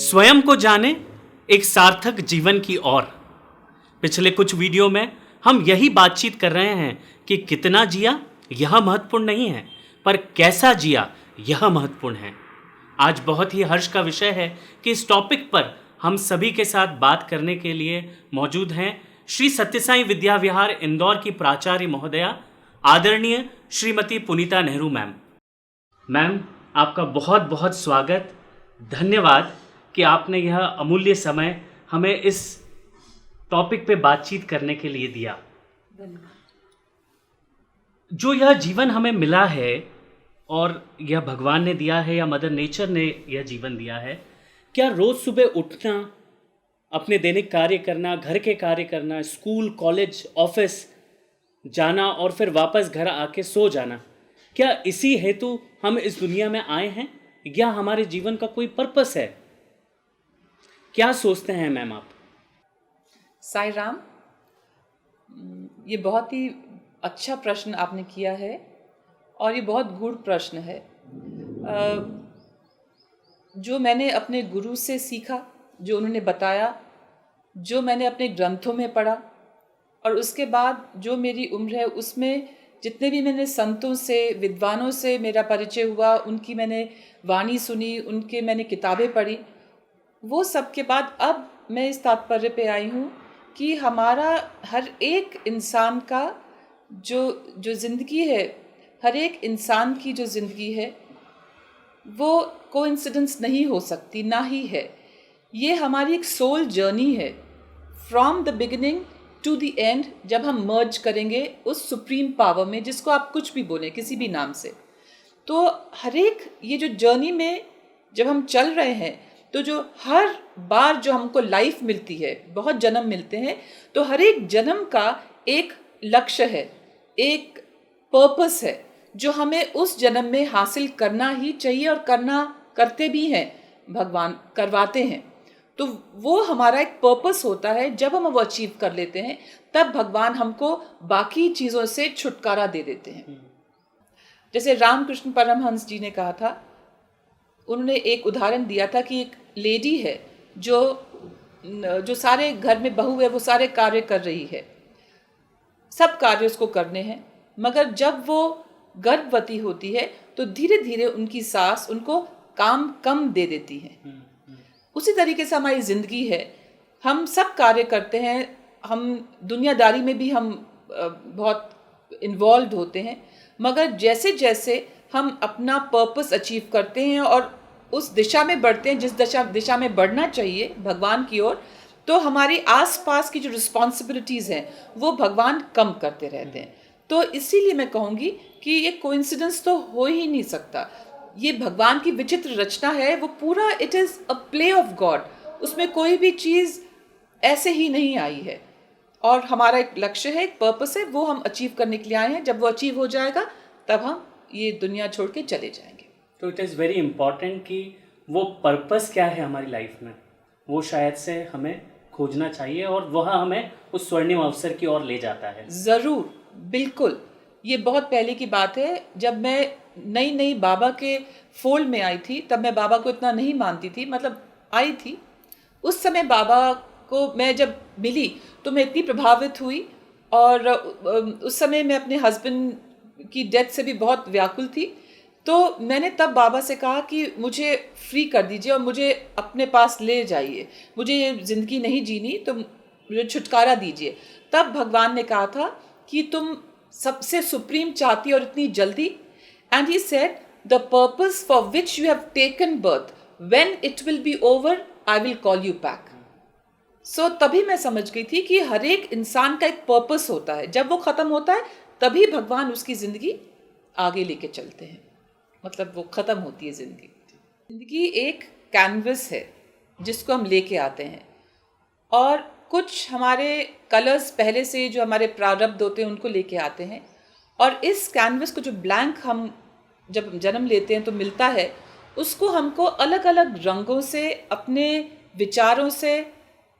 स्वयं को जाने एक सार्थक जीवन की ओर। पिछले कुछ वीडियो में हम यही बातचीत कर रहे हैं कि कितना जिया यह महत्वपूर्ण नहीं है, पर कैसा जिया यह महत्वपूर्ण है। आज बहुत ही हर्ष का विषय है कि इस टॉपिक पर हम सभी के साथ बात करने के लिए मौजूद हैं श्री सत्यसाई विद्या विहार इंदौर की प्राचार्य महोदया आदरणीय श्रीमती पुनीता नेहरू मैम। मैम, आपका बहुत बहुत स्वागत, धन्यवाद कि आपने यह अमूल्य समय हमें इस टॉपिक पे बातचीत करने के लिए दिया। जो यह जीवन हमें मिला है और यह भगवान ने दिया है या मदर नेचर ने यह जीवन दिया है, क्या रोज़ सुबह उठना, अपने दैनिक कार्य करना, घर के कार्य करना, स्कूल कॉलेज ऑफिस जाना और फिर वापस घर आके सो जाना, क्या इसी हेतु हम इस दुनिया में आए हैं या हमारे जीवन का कोई पर्पस है? क्या सोचते हैं मैम आप? साई राम, ये बहुत ही अच्छा प्रश्न आपने किया है और ये बहुत गूढ़ प्रश्न है। जो मैंने अपने गुरु से सीखा, जो उन्होंने बताया, जो मैंने अपने ग्रंथों में पढ़ा और उसके बाद जो मेरी उम्र है उसमें जितने भी मैंने संतों से, विद्वानों से मेरा परिचय हुआ, उनकी मैंने वाणी सुनी, उनके मैंने किताबें पढ़ी, वो सब के बाद अब मैं इस तात्पर्य पे आई हूँ कि हमारा हर एक इंसान का जो ज़िंदगी है, हर एक इंसान की जो ज़िंदगी है वो कोइंसिडेंस नहीं हो सकती, ना ही है। ये हमारी एक सोल जर्नी है, from the beginning to the end, जब हम मर्ज करेंगे उस सुप्रीम पावर में, जिसको आप कुछ भी बोलें, किसी भी नाम से। तो हर एक ये जो जर्नी में जब हम चल रहे हैं, तो जो हर बार जो हमको लाइफ मिलती है, बहुत जन्म मिलते हैं, तो हर एक जन्म का एक लक्ष्य है, एक पर्पस है जो हमें उस जन्म में हासिल करना ही चाहिए और करते भी हैं, भगवान करवाते हैं। तो वो हमारा एक पर्पस होता है। जब हम वो अचीव कर लेते हैं तब भगवान हमको बाकी चीज़ों से छुटकारा दे देते हैं। जैसे रामकृष्ण परमहंस जी ने कहा था, उन्होंने एक उदाहरण दिया था कि एक लेडी है जो सारे घर में बहू है, वो सारे कार्य कर रही है, सब कार्य उसको करने हैं, मगर जब वो गर्भवती होती है तो धीरे धीरे उनकी सास उनको काम कम दे देती है। उसी तरीके से हमारी ज़िंदगी है, हम सब कार्य करते हैं, हम दुनियादारी में भी हम बहुत इन्वॉल्व होते हैं, मगर जैसे जैसे हम अपना पर्पस अचीव करते हैं और उस दिशा में बढ़ते हैं जिस दिशा में बढ़ना चाहिए भगवान की ओर, तो हमारी आसपास की जो रिस्पॉन्सिबिलिटीज़ हैं वो भगवान कम करते रहते हैं। तो इसीलिए मैं कहूँगी कि ये कोइंसिडेंस तो हो ही नहीं सकता। ये भगवान की विचित्र रचना है, वो पूरा it is a play of God. उसमें कोई भी चीज़ ऐसे ही नहीं आई है और हमारा एक लक्ष्य है, एक पर्पस है, वो हम अचीव करने के लिए आए हैं। जब वो अचीव हो जाएगा तब हम ये दुनिया छोड़ के चले जाएंगे। तो इट इज़ वेरी इम्पॉर्टेंट कि वो पर्पस क्या है हमारी लाइफ में, वो शायद से हमें खोजना चाहिए और वह हमें उस स्वर्णिम अवसर की ओर ले जाता है। ज़रूर, बिल्कुल। ये बहुत पहले की बात है, जब मैं नई बाबा के फोल्ड में आई थी, तब मैं बाबा को इतना नहीं मानती थी, मतलब आई थी उस समय। बाबा को मैं जब मिली तो मैं इतनी प्रभावित हुई और उस समय मैं अपने हस्बैंड की डेथ से भी बहुत व्याकुल थी। तो मैंने तब बाबा से कहा कि मुझे फ्री कर दीजिए और मुझे अपने पास ले जाइए, मुझे ये ज़िंदगी नहीं जीनी, तो मुझे छुटकारा दीजिए। तब भगवान ने कहा था कि तुम सबसे सुप्रीम चाहती और इतनी जल्दी, and he said the purpose for which you have taken birth, when it will be over I will call you back. So तभी मैं समझ गई थी कि हर एक इंसान का एक पर्पस होता है, जब वो ख़त्म होता है तभी भगवान उसकी ज़िंदगी आगे लेके चलते हैं, मतलब वो ख़त्म होती है ज़िंदगी। ज़िंदगी एक कैनवस है जिसको हम लेके आते हैं और कुछ हमारे कलर्स पहले से जो हमारे प्रारब्ध होते हैं उनको लेके आते हैं, और इस कैनवस को जो ब्लैंक हम जब जन्म लेते हैं तो मिलता है, उसको हमको अलग अलग रंगों से, अपने विचारों से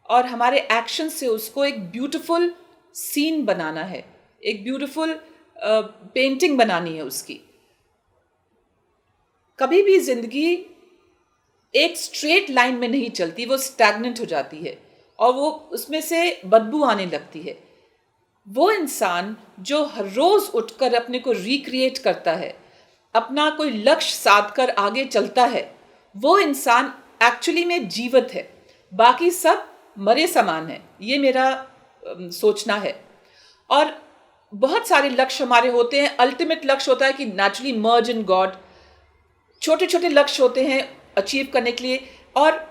और हमारे एक्शन से उसको एक ब्यूटीफुल सीन बनाना है, एक ब्यूटीफुल पेंटिंग बनानी है उसकी। कभी भी ज़िंदगी एक स्ट्रेट लाइन में नहीं चलती, वो स्टैग्नेंट हो जाती है और वो उसमें से बदबू आने लगती है। वो इंसान जो हर रोज़ उठकर अपने को रिक्रिएट करता है, अपना कोई लक्ष्य साध कर आगे चलता है, वो इंसान एक्चुअली में जीवित है। बाकी सब मरे समान है, ये मेरा सोचना है। और बहुत सारे लक्ष्य हमारे होते हैं। अल्टीमेट लक्ष्य होता है कि नेचुरली मर्ज इन गॉड। छोटे छोटे लक्ष्य होते हैं अचीव करने के लिए, और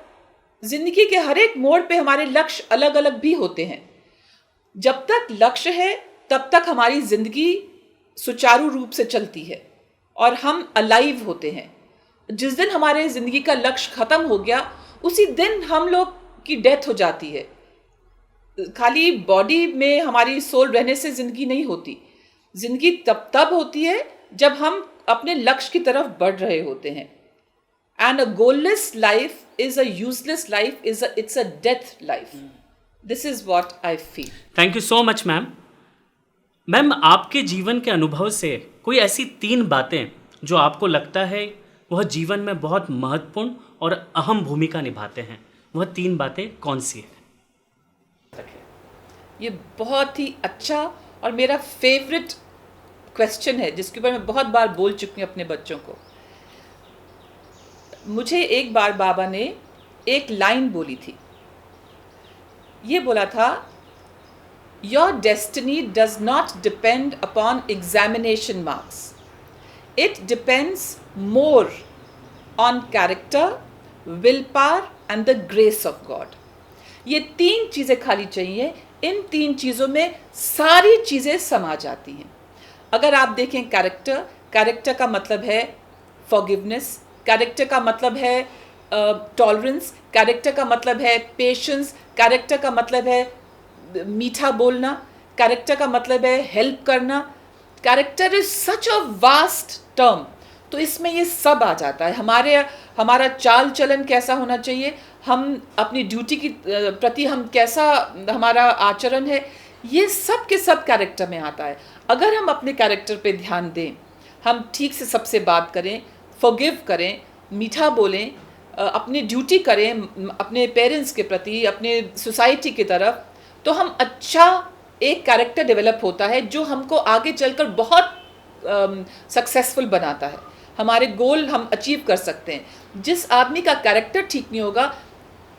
जिंदगी के हर एक मोड़ पे हमारे लक्ष्य अलग अलग भी होते हैं। जब तक लक्ष्य है तब तक हमारी जिंदगी सुचारू रूप से चलती है और हम अलाइव होते हैं। जिस दिन हमारे जिंदगी का लक्ष्य खत्म हो गया, उसी दिन हम लोग की डेथ हो जाती है। खाली बॉडी में हमारी सोल रहने से जिंदगी नहीं होती। जिंदगी तब होती है जब हम अपने लक्ष्य की तरफ बढ़ रहे होते हैं। And a goalless life is a useless life, it's a death life. This is what I feel. Thank you so much ma'am. Ma'am, आपके जीवन के अनुभव से कोई ऐसी 3 बातें जो आपको लगता है वह जीवन में बहुत महत्वपूर्ण और अहम भूमिका निभाते हैं, वह 3 बातें कौन सी है? ये बहुत ही अच्छा और मेरा फेवरेट क्वेश्चन है, जिसके ऊपर मैं बहुत बार बोल चुकी हूँ अपने बच्चों को। मुझे एक बार बाबा ने एक लाइन बोली थी। ये बोला था, your destiny does not depend upon examination marks, it depends more on character, will power and the grace of God. ये 3 चीज़ें खाली चाहिए। इन 3 चीज़ों में सारी चीज़ें समा जाती हैं। अगर आप देखें कैरेक्टर का मतलब है फॉरगिवनेस, कैरेक्टर का मतलब है टॉलरेंस, कैरेक्टर का मतलब है पेशेंस, कैरेक्टर का मतलब है मीठा बोलना, कैरेक्टर का मतलब है हेल्प करना। Character is such a vast term, तो इसमें ये सब आ जाता है। हमारा चाल चलन कैसा होना चाहिए, हम अपनी ड्यूटी की प्रति हम कैसा हमारा आचरण है, ये सब के सब कैरेक्टर में आता है। अगर हम अपने कैरेक्टर पे ध्यान दें, हम ठीक से सबसे बात करें, फॉरगिव करें, मीठा बोलें, अपनी ड्यूटी करें अपने पेरेंट्स के प्रति, अपने सोसाइटी की तरफ, तो हम अच्छा एक कैरेक्टर डेवलप होता है जो हमको आगे चलकर बहुत सक्सेसफुल बनाता है। हमारे गोल हम अचीव कर सकते हैं। जिस आदमी का कैरेक्टर ठीक नहीं होगा,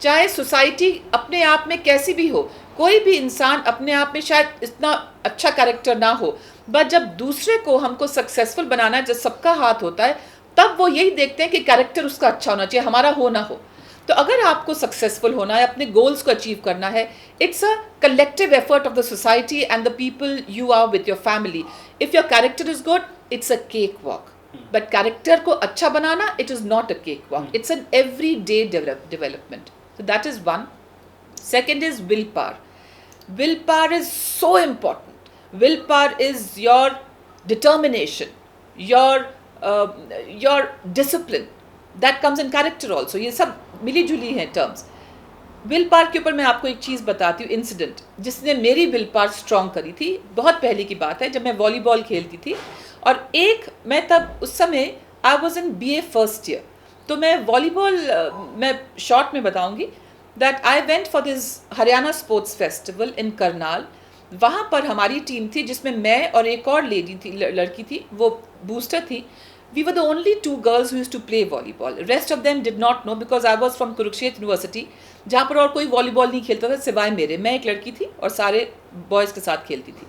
चाहे सोसाइटी अपने आप में कैसी भी हो, कोई भी इंसान अपने आप में शायद इतना अच्छा कैरेक्टर ना हो, बट जब दूसरे को हमको सक्सेसफुल बनाना है, जब सबका हाथ होता है, तब वो यही देखते हैं कि कैरेक्टर उसका अच्छा होना चाहिए, हमारा हो ना हो। तो अगर आपको सक्सेसफुल होना है, अपने गोल्स को अचीव करना है, it's a collective effort of the society and the people you are with your family. If your character is good, it's a cake walk. But character को अच्छा बनाना, it is not a cake walk, it's an everyday development. So that is one. Second is willpower. Willpower is so important. Willpower is your determination, your discipline. That comes in character also. ये सब मिली जुली हैं terms. willpower के ऊपर मैं आपको एक चीज़ बताती हूँ, इंसिडेंट जिसने मेरी willpower स्ट्रॉन्ग करी थी। बहुत पहले की बात है, जब मैं वॉलीबॉल खेलती थी, और मैं तब उस समय I was in BA first year. तो मैं वॉलीबॉल, मैं शॉर्ट में बताऊंगी that I went for this Haryana sports festival in Karnal. वहाँ पर हमारी टीम थी जिसमें मैं और एक और लड़की थी, वो बूस्टर थी। We were the only 2 girls who used to play volleyball. Rest of them did not know, because I was from Kurukshetra university, जहाँ पर और कोई वॉलीबॉल नहीं खेलता था सिवाय मेरे। मैं एक लड़की थी और सारे बॉयज़ के साथ खेलती थी।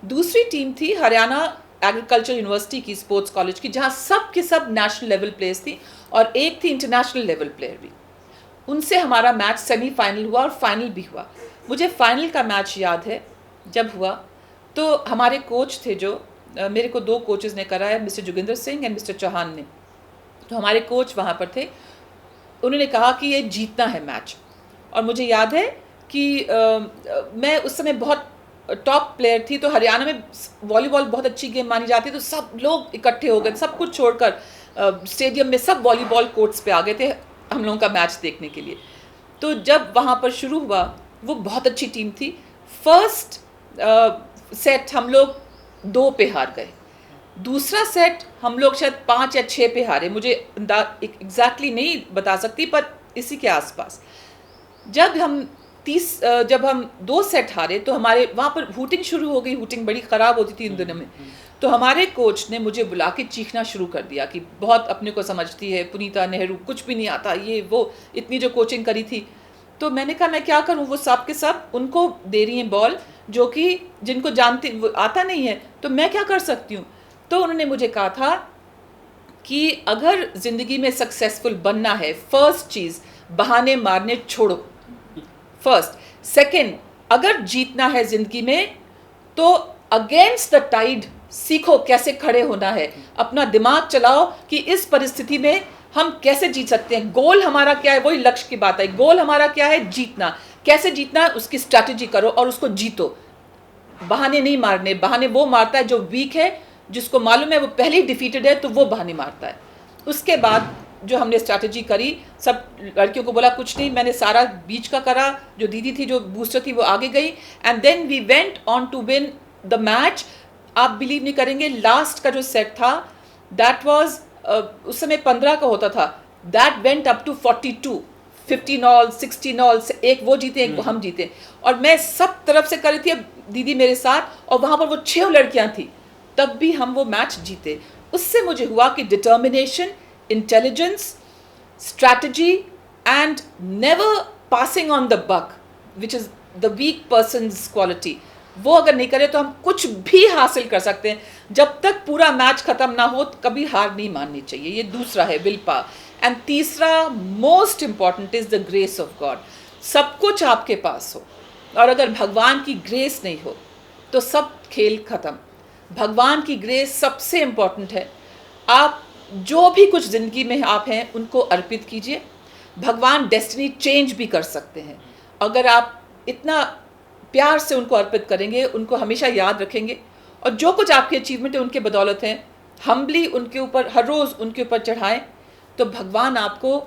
दूसरी टीम थी हरियाणा एग्रीकल्चर यूनिवर्सिटी की, स्पोर्ट्स कॉलेज की, जहाँ सब के सब नेशनल लेवल प्लेयर्स थी, और एक थी इंटरनेशनल लेवल प्लेयर भी। उनसे हमारा मैच सेमीफाइनल हुआ और फाइनल भी हुआ। मुझे फाइनल का मैच याद है, जब हुआ तो हमारे कोच थे, जो मेरे को 2 कोचेस ने कराया, mister Joginder Singh and mister Chauhan ने। तो हमारे कोच वहाँ पर थे, उन्होंने कहा कि ये जीतना है मैच। और मुझे याद है कि मैं उस समय बहुत टॉप प्लेयर थी, तो हरियाणा में वॉलीबॉल बहुत अच्छी गेम मानी जाती है, तो सब लोग इकट्ठे हो गए, सब कुछ छोड़कर स्टेडियम में सब वॉलीबॉल कोर्ट्स पे आ गए थे हम लोगों का मैच देखने के लिए। तो जब वहाँ पर शुरू हुआ, वो बहुत अच्छी टीम थी। फर्स्ट सेट हम लोग 2 पे हार गए, दूसरा सेट हम लोग शायद 5 या 6 पे हारे, मुझे एग्जैक्टली नहीं बता सकती पर इसी के आसपास। जब हम 2 सेट हारे तो हमारे वहाँ पर हूटिंग शुरू हो गई। हूटिंग बड़ी ख़राब होती थी इन दिनों में। तो हमारे कोच ने मुझे बुला के चीखना शुरू कर दिया कि बहुत अपने को समझती है, पुनीता नेहरू, कुछ भी नहीं आता, ये वो, इतनी जो कोचिंग करी थी। तो मैंने कहा मैं क्या करूं, वो सब के सब उनको दे रही हैं बॉल जो कि जिनको जानती वो आता नहीं है, तो मैं क्या कर सकती हूँ। तो उन्होंने मुझे कहा था कि अगर ज़िंदगी में सक्सेसफुल बनना है, फर्स्ट चीज़ बहाने मारने छोड़ो, फर्स्ट। सेकंड, अगर जीतना है ज़िंदगी में तो अगेंस्ट द टाइड सीखो कैसे खड़े होना है। अपना दिमाग चलाओ कि इस परिस्थिति में हम कैसे जीत सकते हैं। गोल हमारा क्या है, वही लक्ष्य की बात है। गोल हमारा क्या है, जीतना। कैसे जीतना है उसकी स्ट्रैटेजी करो और उसको जीतो। बहाने नहीं मारने। बहाने वो मारता है जो वीक है, जिसको मालूम है वो पहले ही डिफीटेड है, तो वो बहाने मारता है। उसके बाद जो हमने स्ट्रैटेजी करी, सब लड़कियों को बोला कुछ नहीं, मैंने सारा बीच का करा। जो दीदी थी, जो बूस्टर थी, वो आगे गई and then we went on to win the match. आप बिलीव नहीं करेंगे, लास्ट का जो सेट था दैट वाज उस समय 15 का होता था, that went up to 42, 15 all, 16 all. एक वो जीते, एक हम जीते, और मैं सब तरफ से कर रही थी, दीदी मेरे साथ, और वहाँ पर वो 6 लड़कियाँ थी, तब भी हम वो मैच जीते। उससे मुझे हुआ कि determination, intelligence, strategy and never passing on the buck, which is the weak person's quality, वो अगर नहीं करे तो हम कुछ भी हासिल कर सकते हैं। जब तक पूरा मैच खत्म ना हो कभी हार नहीं माननी चाहिए। ये दूसरा है विल पावर। एंड तीसरा most important is the grace of God. सब कुछ आपके पास हो और अगर भगवान की ग्रेस नहीं हो तो सब खेल खत्म। भगवान की ग्रेस सबसे इंपॉर्टेंट है। आप जो भी कुछ ज़िंदगी में आप हैं उनको अर्पित कीजिए। भगवान डेस्टिनी चेंज भी कर सकते हैं अगर आप इतना प्यार से उनको अर्पित करेंगे, उनको हमेशा याद रखेंगे, और जो कुछ आपके अचीवमेंट है उनके बदौलत हैं, हम्बली उनके ऊपर हर रोज़ उनके ऊपर चढ़ाएं, तो भगवान आपको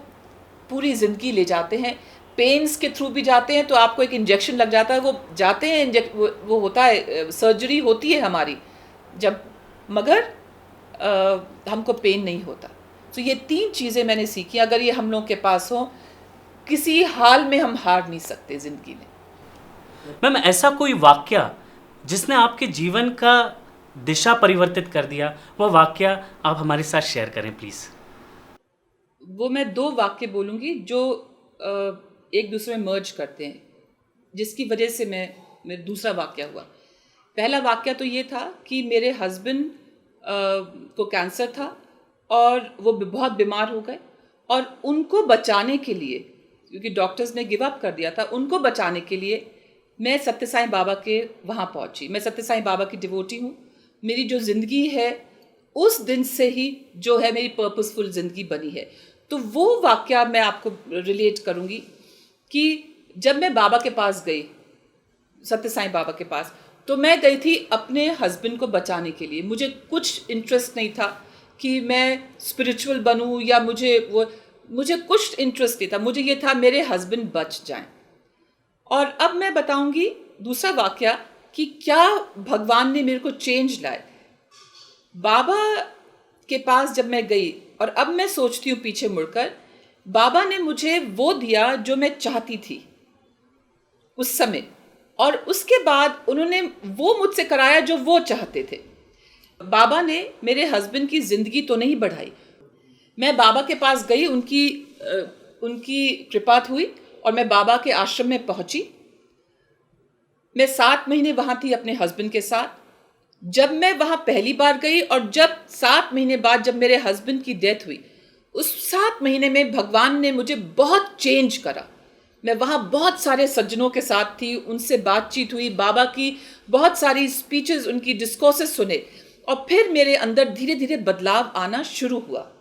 पूरी ज़िंदगी ले जाते हैं। पेन्स के थ्रू भी जाते हैं, तो आपको एक इंजेक्शन लग जाता है, वो जाते हैं, वो होता है, सर्जरी होती है हमारी जब, मगर हमको पेन नहीं होता। तो ये 3 चीज़ें मैंने सीखी। अगर ये हम लोग के पास हो, किसी हाल में हम हार नहीं सकते ज़िंदगी में। मैम, ऐसा कोई वाक्या जिसने आपके जीवन का दिशा परिवर्तित कर दिया, वह वाक्या आप हमारे साथ शेयर करें प्लीज़। वो मैं 2 वाक्य बोलूँगी जो एक दूसरे में मर्ज करते हैं, जिसकी वजह से मेरा दूसरा वाक्य हुआ। पहला वाक्य तो ये था कि मेरे हस्बैंड को कैंसर था और वो बहुत बीमार हो गए, और उनको बचाने के लिए, क्योंकि डॉक्टर्स ने गिव अप कर दिया था, उनको बचाने के लिए मैं सत्य साईं बाबा के वहाँ पहुँची। मैं सत्य साईं बाबा की डिवोटी हूँ। मेरी जो ज़िंदगी है उस दिन से ही जो है मेरी पर्पसफुल ज़िंदगी बनी है। तो वो वाक़या मैं आपको रिलेट करूँगी कि जब मैं बाबा के पास गई, सत्य साईं बाबा के पास, तो मैं गई थी अपने हस्बैंड को बचाने के लिए। मुझे कुछ इंटरेस्ट नहीं था कि मैं स्पिरिचुअल बनूँ या मुझे कुछ इंटरेस्ट नहीं था। मुझे ये था मेरे हस्बैंड बच जाएं। और अब मैं बताऊंगी दूसरा वाक्या कि क्या भगवान ने मेरे को चेंज लाए। बाबा के पास जब मैं गई, और अब मैं सोचती हूँ पीछे मुड़कर, बाबा ने मुझे वो दिया जो मैं चाहती थी उस समय, और उसके बाद उन्होंने वो मुझसे कराया जो वो चाहते थे। बाबा ने मेरे हस्बैंड की ज़िंदगी तो नहीं बढ़ाई। मैं बाबा के पास गई, उनकी कृपा हुई और मैं बाबा के आश्रम में पहुंची। मैं 7 महीने वहाँ थी अपने हस्बैंड के साथ। जब मैं वहाँ पहली बार गई और जब 7 महीने बाद जब मेरे हस्बैंड की डेथ हुई, उस 7 महीने में भगवान ने मुझे बहुत चेंज करा। मैं वहाँ बहुत सारे सज्जनों के साथ थी, उनसे बातचीत हुई, बाबा की बहुत सारी स्पीचेस, उनकी डिस्कोर्सेस सुने, और फिर मेरे अंदर धीरे धीरे बदलाव आना शुरू हुआ।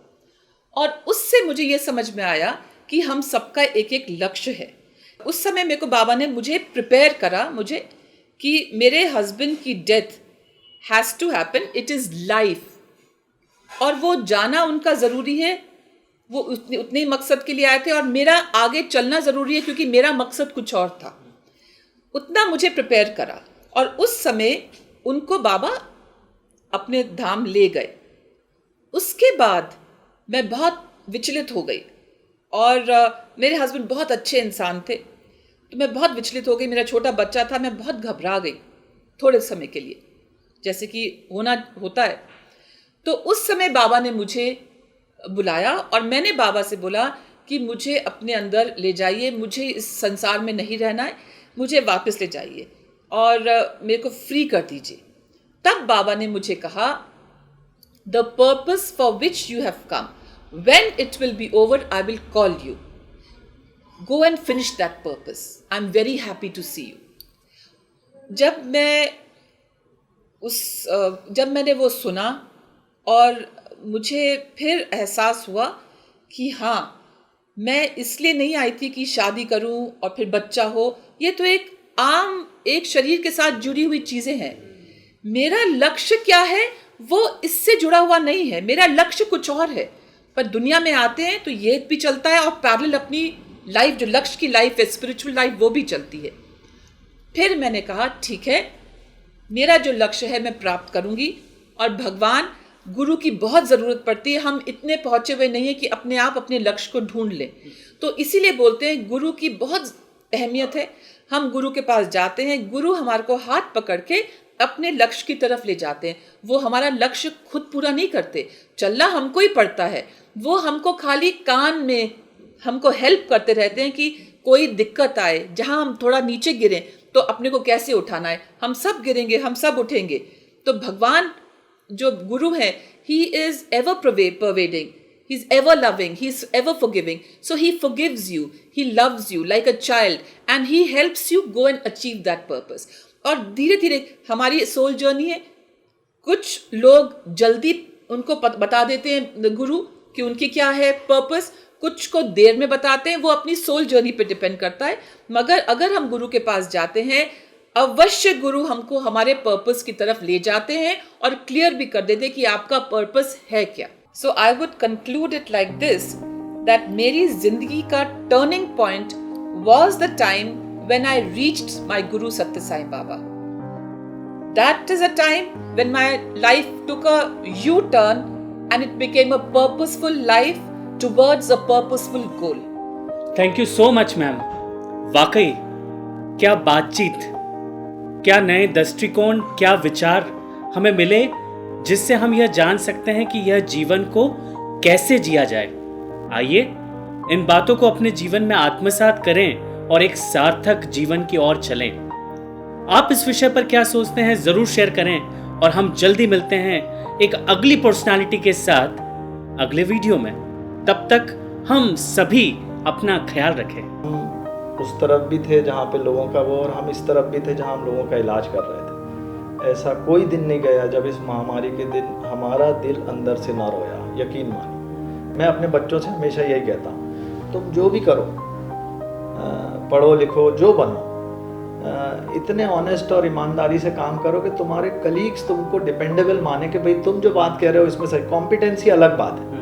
और उससे मुझे ये समझ में आया कि हम सबका एक एक लक्ष्य है। उस समय मेरे को बाबा ने मुझे प्रिपेयर करा मुझे कि मेरे हस्बैंड की death has to happen, it is life, और वो जाना उनका ज़रूरी है। वो उतने ही मकसद के लिए आए थे और मेरा आगे चलना ज़रूरी है, क्योंकि मेरा मकसद कुछ और था। उतना मुझे प्रिपेयर करा। और उस समय उनको बाबा अपने धाम ले गए। उसके बाद मैं बहुत विचलित हो गई और मेरे हस्बैंड बहुत अच्छे इंसान थे, तो मैं बहुत विचलित हो गई। मेरा छोटा बच्चा था, मैं बहुत घबरा गई थोड़े समय के लिए, जैसे कि होता है। तो उस समय बाबा ने मुझे बुलाया और मैंने बाबा से बोला कि मुझे अपने अंदर ले जाइए, मुझे इस संसार में नहीं रहना है, मुझे वापस ले जाइए और मेरे को फ्री कर दीजिए। तब बाबा ने मुझे कहा, the purpose for which you have come, when it will be over I will call you, go and finish that purpose, I am very happy to see you. जब मैंने वो सुना और मुझे फिर एहसास हुआ कि हाँ, मैं इसलिए नहीं आई थी कि शादी करूं और फिर बच्चा हो। ये तो एक शरीर के साथ जुड़ी हुई चीज़ें हैं। मेरा लक्ष्य क्या है वो इससे जुड़ा हुआ नहीं है, मेरा लक्ष्य कुछ और है। पर दुनिया में आते हैं तो ये भी चलता है और पैरेलल अपनी लाइफ, जो लक्ष्य की लाइफ है, स्पिरिचुअल लाइफ, वो भी चलती है। फिर मैंने कहा ठीक है, मेरा जो लक्ष्य है मैं प्राप्त करूंगी। और भगवान, गुरु की बहुत ज़रूरत पड़ती है। हम इतने पहुंचे हुए नहीं है कि अपने आप अपने लक्ष्य को ढूंढ लें। तो इसीलिए बोलते हैं गुरु की बहुत अहमियत है। हम गुरु के पास जाते हैं, गुरु हमारे को हाथ पकड़ के अपने लक्ष्य की तरफ ले जाते हैं। वो हमारा लक्ष्य खुद पूरा नहीं करते, चलना हमको ही पड़ता है। वो हमको खाली कान में हमको हेल्प करते रहते हैं कि कोई दिक्कत आए, जहाँ हम थोड़ा नीचे गिरें तो अपने को कैसे उठाना है। हम सब गिरेंगे, हम सब उठेंगे। तो भगवान जो गुरु है, he is ever pervading, he is ever loving, he is ever forgiving, so he forgives you, he loves you like a child and he helps you go and achieve that purpose। और धीरे धीरे हमारी soul journey है। कुछ लोग जल्दी उनको बता देते हैं गुरु कि उनकी क्या है पर्पस, कुछ को देर में बताते हैं, वो अपनी सोल जर्नी पे डिपेंड करता है। मगर अगर हम गुरु के पास जाते हैं, अवश्य गुरु हमको हमारे पर्पस की तरफ ले जाते हैं और क्लियर भी कर देते कि आपका पर्पस है क्या। So I would conclude it like this, that मेरी जिंदगी का turning point was the time when I reached my Guru Satya Sai Baba. That is a time when my life took a U-turn and it became a purposeful life towards a purposeful goal. Thank you so much ma'am. वाकई क्या बातचीत, क्या नए दृष्टिकोण, क्या विचार हमें मिले जिससे हम यह जान सकते हैं कि यह जीवन को कैसे जिया जाए। आइए इन बातों को अपने जीवन में आत्मसात करें और एक सार्थक जीवन की ओर चलें। आप इस विषय पर क्या सोचते हैं जरूर शेयर करें और हम जल्दी मिलते हैं एक अगली पर्सनालिटी के साथ अगले वीडियो में। तब तक हम सभी अपना ख्याल रखें। हम उस तरफ भी थे जहाँ पे लोगों का वो, और हम इस तरफ भी थे जहाँ हम लोगों का इलाज कर रहे थे। ऐसा कोई दिन नहीं गया जब इस महामारी के दिन हमारा दिल अंदर से ना रोया। यकीन मानिए, मैं अपने बच्चों से हमेशा यही कहता हूँ, तुम जो भी करो, पढ़ो लिखो, जो बनो, इतने ऑनेस्ट और ईमानदारी से काम करो कि तुम्हारे कलीग्स तुमको डिपेंडेबल माने कि भाई तुम जो बात कह रहे हो इसमें सही। कॉम्पिटेंसी अलग बात है,